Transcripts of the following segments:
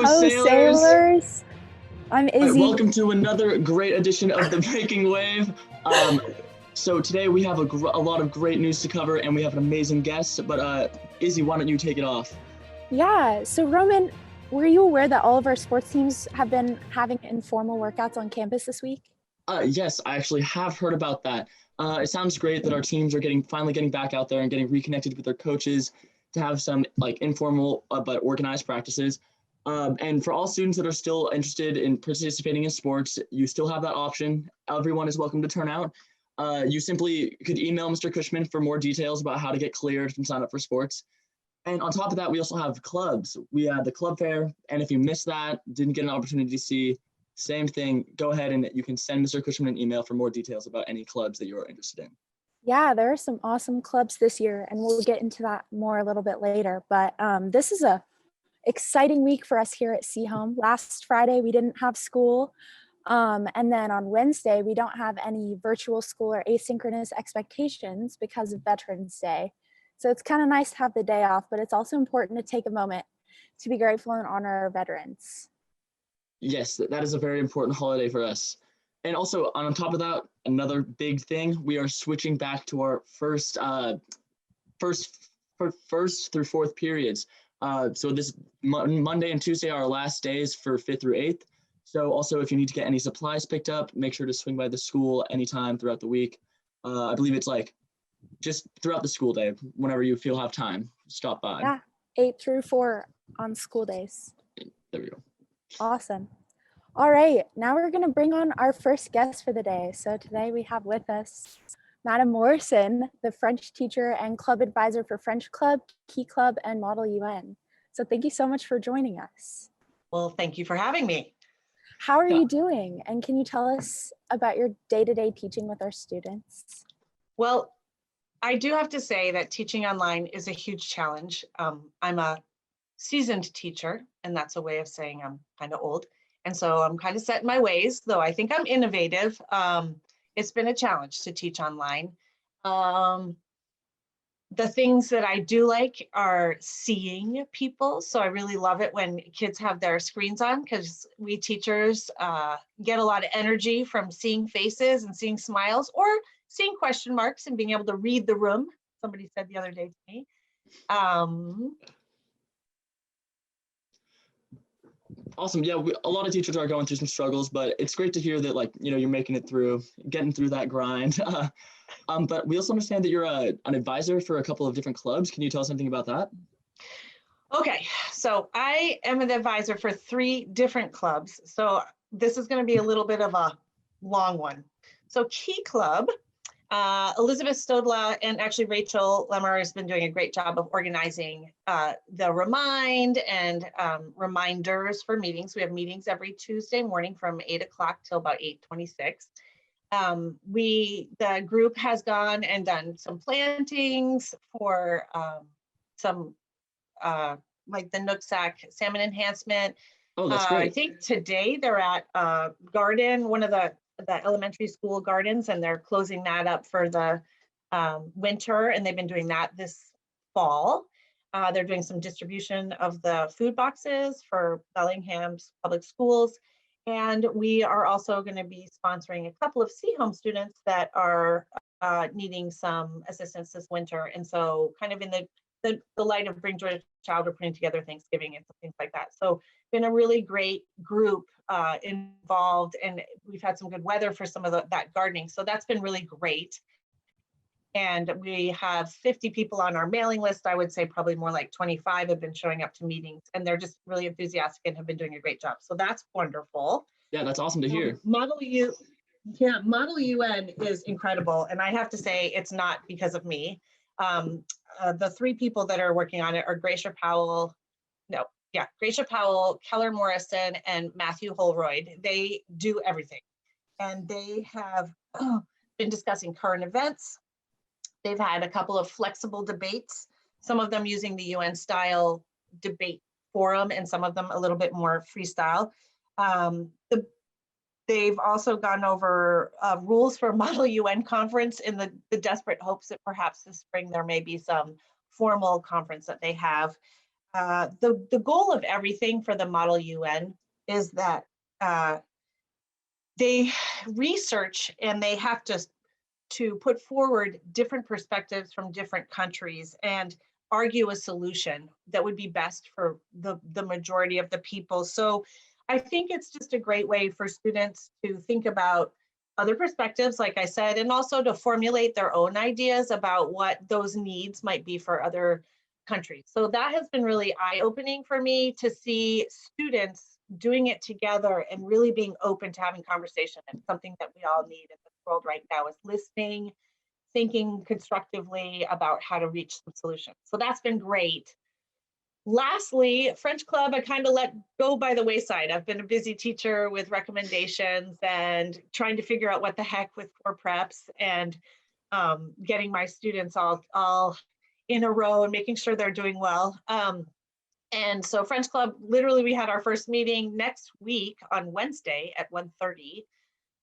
Ho, sailors! sailors! I'm Izzy. Welcome to another great edition of The Breaking Wave. So today we have a lot of great news to cover, and we have an amazing guest. But Izzy, why don't you take it off? Yeah, so Roman, were you aware that all of our sports teams have been having informal workouts on campus this week? Yes, I actually have heard about that. It sounds great that our teams are finally getting back out there and getting reconnected with their coaches to have some like informal but organized practices. And for all students that are still interested in participating in sports, you still have that option. Everyone is welcome to turn out. You simply could email Mr. Cushman for more details about how to get cleared and sign up for sports. And on top of that, we also have clubs. We had the club fair, and if you missed that, didn't get an opportunity to see, same thing, go ahead and you can send Mr. Cushman an email for more details about any clubs that you're interested in. Yeah, there are some awesome clubs this year, and we'll get into that more a little bit later. But this is a exciting week for us here at Seahome. Last Friday, we didn't have school. And then on Wednesday, we don't have any virtual school or asynchronous expectations because of Veterans Day. So it's kind of nice to have the day off, but it's also important to take a moment to be grateful and honor our veterans. Yes, that is a very important holiday for us. And also, on top of that, another big thing, we are switching back to our first through fourth periods. So this Monday and Tuesday are our last days for 5th through 8th. So also, if you need to get any supplies picked up, make sure to swing by the school anytime throughout the week. I believe it's like just throughout the school day, whenever you feel have time, stop by. Yeah, 8 through 4 on school days. There we go. Awesome. All right, now we're going to bring on our first guest for the day. So today we have with us Madam Morrison, the French teacher and club advisor for French Club, Key Club, and Model UN. So thank you so much for joining us. Well, thank you for having me. How are you doing? And can you tell us about your day-to-day teaching with our students? Well, I do have to say that teaching online is a huge challenge. I'm a seasoned teacher, and that's a way of saying I'm kind of old. And so I'm kind of set in my ways, though I think I'm innovative. It's been a challenge to teach online. The things that I do like are seeing people. So I really love it when kids have their screens on, because we teachers get a lot of energy from seeing faces and seeing smiles or seeing question marks and being able to read the room. Somebody said the other day to me. Awesome. Yeah, a lot of teachers are going through some struggles, but it's great to hear that, you're making it through, getting through that grind. But we also understand that you're an advisor for a couple of different clubs. Can you tell us something about that? Okay, so I am an advisor for 3 different clubs. So this is going to be a little bit of a long one. So Key Club, Elizabeth Stodla and actually Rachel Lemmer has been doing a great job of organizing the remind and reminders for meetings. We have meetings every Tuesday morning from 8 o'clock till about 8:26. The group has gone and done some plantings for some like the Nooksack salmon enhancement. Oh, that's great. I think today they're at garden, one of the elementary school gardens, and they're closing that up for the winter, and they've been doing that this fall. They're doing some distribution of the food boxes for Bellingham's public schools, and we are also going to be sponsoring a couple of Seahome students that are needing some assistance this winter. And so kind of in the light of Bring Joy to Child, we're putting together Thanksgiving and things like that. So been a really great group involved, and we've had some good weather for some of that gardening. So that's been really great. And we have 50 people on our mailing list. I would say probably more like 25 have been showing up to meetings, and they're just really enthusiastic and have been doing a great job. So that's wonderful. Yeah, that's awesome to hear. Model UN is incredible. And I have to say, it's not because of me. The 3 people that are working on it are Gracia Powell, Keller Morrison, and Matthew Holroyd. They do everything. And they have been discussing current events. They've had a couple of flexible debates, some of them using the UN style debate forum and some of them a little bit more freestyle. They've also gone over rules for Model UN conference in the desperate hopes that perhaps this spring there may be some formal conference that they have. the goal of everything for the Model UN is that they research and they have to put forward different perspectives from different countries and argue a solution that would be best for the majority of the people. So I think it's just a great way for students to think about other perspectives, like I said, and also to formulate their own ideas about what those needs might be for other countries. So that has been really eye-opening for me to see students doing it together and really being open to having conversation. And something that we all need in this world right now is listening, thinking constructively about how to reach some solutions. So that's been great. Lastly, French Club, I kind of let go by the wayside. I've been a busy teacher with recommendations and trying to figure out what the heck with 4 preps and getting my students all in a row and making sure they're doing well. And so French Club, literally we had our first meeting next week on Wednesday at 1:30.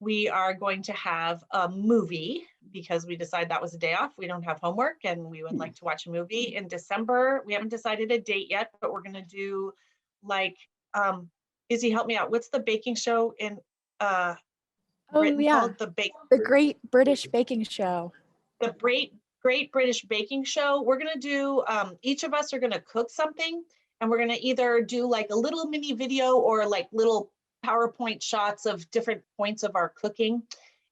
We are going to have a movie because we decided that was a day off. We don't have homework and we would like to watch a movie in December. We haven't decided a date yet, but we're going to do like, Izzy, help me out. What's the baking show in Britain called? The Great British Baking Show. The Great British Baking Show. We're going to do, each of us are going to cook something and we're going to either do like a little mini video or like little PowerPoint shots of different points of our cooking.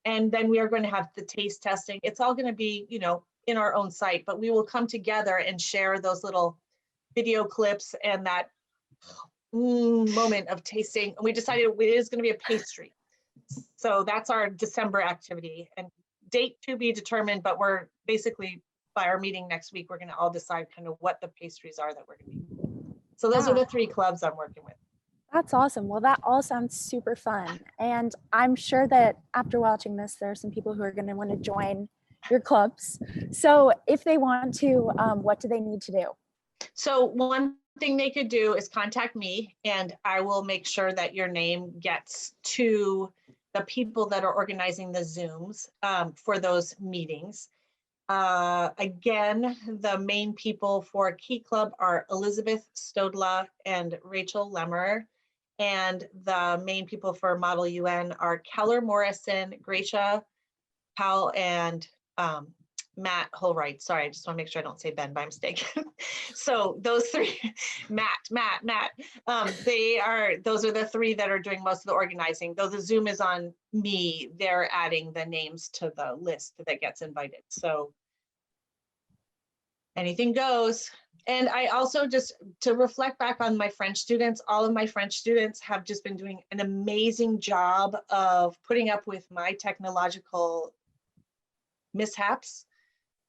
And then we are going to have the taste testing. It's all going to be, you know, in our own site, but we will come together and share those little video clips and that moment of tasting. And we decided it is going to be a pastry. So that's our December activity and date to be determined, but we're basically by our meeting next week, we're going to all decide kind of what the pastries are that we're going to be. So those are the 3 clubs I'm working with. That's awesome. Well, that all sounds super fun. And I'm sure that after watching this, there are some people who are going to want to join your clubs. So if they want to, what do they need to do? So one thing they could do is contact me and I will make sure that your name gets to the people that are organizing the Zooms for those meetings. Again, the main people for Key Club are Elizabeth Stodla and Rachel Lemmer. And the main people for Model UN are Keller Morrison, Gracia Powell, and Matt Holright. Sorry, I just want to make sure I don't say Ben by mistake. So those 3, Matt, those are the 3 that are doing most of the organizing. Though the Zoom is on me, they're adding the names to the list that gets invited. So anything goes. And I also, just to reflect back on my French students, all of my French students have just been doing an amazing job of putting up with my technological mishaps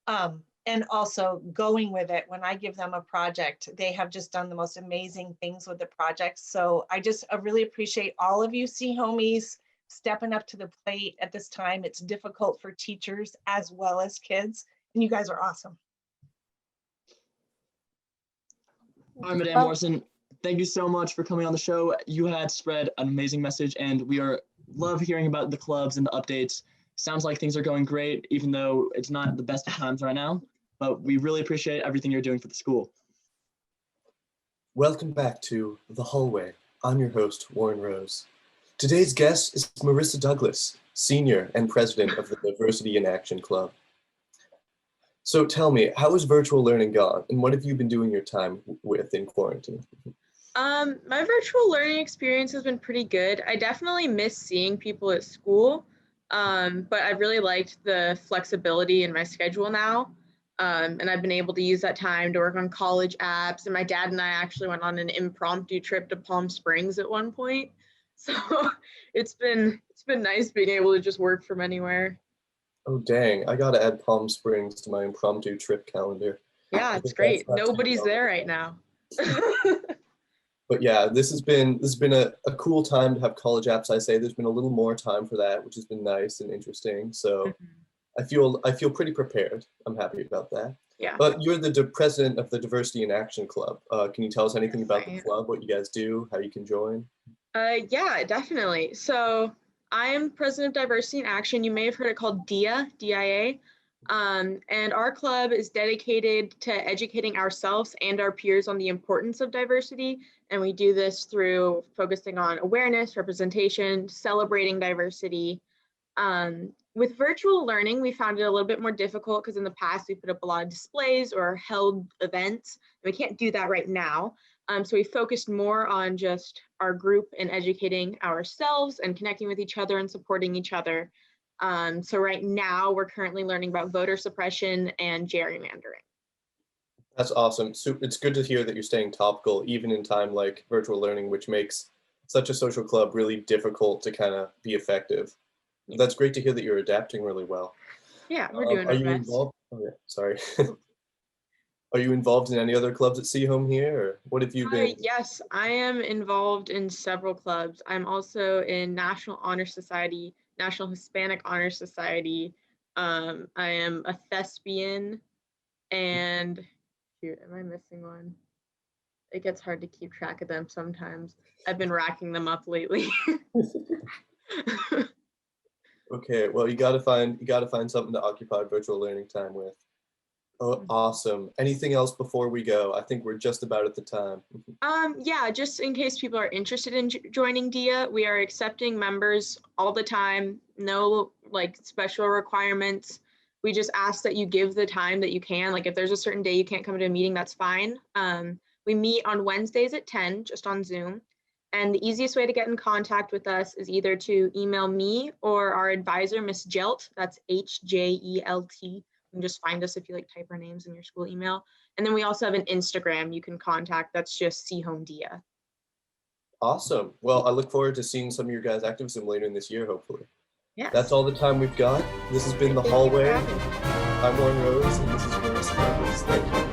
and also going with it. When I give them a project, they have just done the most amazing things with the project. So I really appreciate all of you C homies stepping up to the plate at this time. It's difficult for teachers as well as kids, and you guys are awesome. Hi, Madam Morrison. Thank you so much for coming on the show. You had spread an amazing message, and we love hearing about the clubs and the updates. Sounds like things are going great, even though it's not the best of times right now. But we really appreciate everything you're doing for the school. Welcome back to The Hallway. I'm your host, Warren Rose. Today's guest is Marissa Douglas, Senior and President of the Diversity in Action Club. So tell me, how has virtual learning gone, and what have you been doing your time with in quarantine? My virtual learning experience has been pretty good. I definitely miss seeing people at school, but I've really liked the flexibility in my schedule now, and I've been able to use that time to work on college apps, and my dad and I actually went on an impromptu trip to Palm Springs at one point, so it's been nice being able to just work from anywhere. Oh, dang. I got to add Palm Springs to my impromptu trip calendar. Yeah, it's great. Nobody's there right now. But yeah, this has been a cool time to have college apps. I say there's been a little more time for that, which has been nice and interesting. So I feel pretty prepared. I'm happy about that. Yeah. But you're the president of the Diversity in Action Club. Can you tell us anything about the club, what you guys do, how you can join? Yeah, definitely. So I am president of Diversity in Action. You may have heard it called DIA, DIA. And our club is dedicated to educating ourselves and our peers on the importance of diversity. And we do this through focusing on awareness, representation, celebrating diversity. With virtual learning, we found it a little bit more difficult because in the past we put up a lot of displays or held events. And we can't do that right now. So we focused more on just our group and educating ourselves and connecting with each other and supporting each other. So right now we're currently learning about voter suppression and gerrymandering. That's awesome. So it's good to hear that you're staying topical, even in time like virtual learning, which makes such a social club really difficult to kind of be effective. That's great to hear that you're adapting really well. Yeah, we're doing Are our you best. involved? Oh, yeah, sorry. Are you involved in any other clubs at Sea Home here, or what have you been? Yes, I am involved in several clubs. I'm also in National Honor Society, National Hispanic Honor Society. I am a thespian, and shoot, am I missing one? It gets hard to keep track of them sometimes. I've been racking them up lately. Okay, well, you gotta find something to occupy virtual learning time with. Oh, awesome. Anything else before we go? I think we're just about at the time. Yeah, just in case people are interested in joining DIA, we are accepting members all the time. No like special requirements. We just ask that you give the time that you can. Like if there's a certain day you can't come to a meeting, that's fine. We meet on Wednesdays at 10, just on Zoom. And the easiest way to get in contact with us is either to email me or our advisor, Miss Jelt. That's HJELT. You can just find us if you like type our names in your school email. And then we also have an Instagram you can contact. That's just Sea Home Dia. Awesome. Well, I look forward to seeing some of your guys' activism later in this year, hopefully. Yes. That's all the time we've got. This has been The Thank you for Hallway. having me. I'm Warren Rose, and this is Marissa. Thank you.